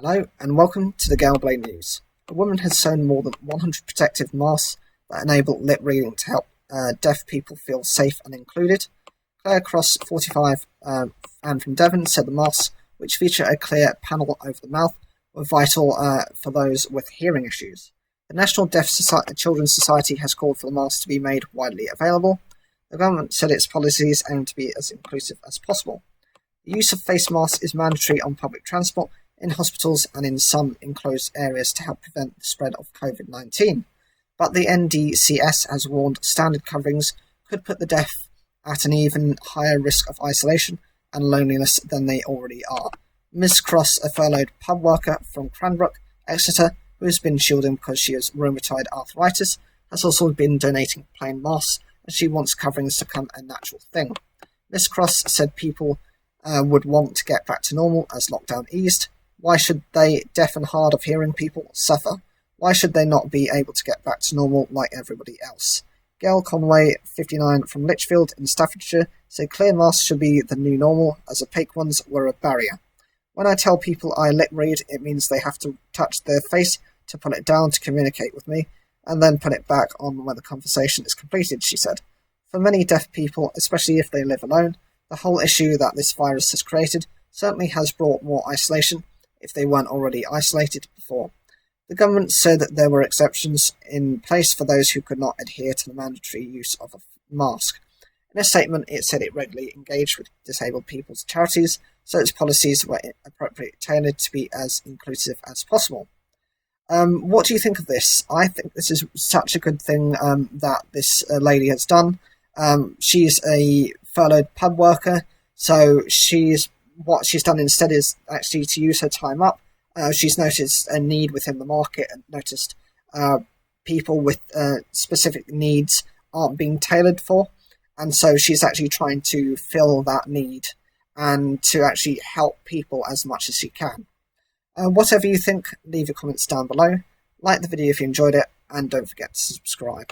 Hello and welcome to the Galblade News. A woman has sewn more than 100 protective masks that enable lip reading to help deaf people feel safe and included. Claire Cross, 45, and from Devon, said the masks, which feature a clear panel over the mouth, were vital for those with hearing issues. The National Deaf Children's Society has called for the masks to be made widely available. The government said its policies aim to be as inclusive as possible. The use of face masks is mandatory on public transport, in hospitals and in some enclosed areas to help prevent the spread of COVID-19. But the NDCS has warned standard coverings could put the deaf at an even higher risk of isolation and loneliness than they already are. Ms. Cross, a furloughed pub worker from Cranbrook, Exeter, who has been shielding because she has rheumatoid arthritis, has also been donating plain masks, and she wants coverings to become a natural thing. Ms. Cross said people would want to get back to normal as lockdown eased. Why should they, deaf and hard of hearing people, suffer? Why should they not be able to get back to normal like everybody else? Gail Conway, 59, from Lichfield in Staffordshire, said clear masks should be the new normal, as opaque ones were a barrier. When I tell people I lip read, it means they have to touch their face to put it down to communicate with me, and then put it back on when the conversation is completed, she said. For many deaf people, especially if they live alone, the whole issue that this virus has created certainly has brought more isolation, if they weren't already isolated before. The government said that there were exceptions in place for those who could not adhere to the mandatory use of a mask. In a statement, it said it regularly engaged with disabled people's charities, so its policies were appropriately tailored to be as inclusive as possible. What do you think of this? I think this is such a good thing that this lady has done. She's a furloughed pub worker, so what she's done instead is actually to use her time up. She's noticed a need within the market and noticed people with specific needs aren't being tailored for. And so she's actually trying to fill that need and to actually help people as much as she can. Whatever you think, leave your comments down below. Like the video if you enjoyed it, and don't forget to subscribe.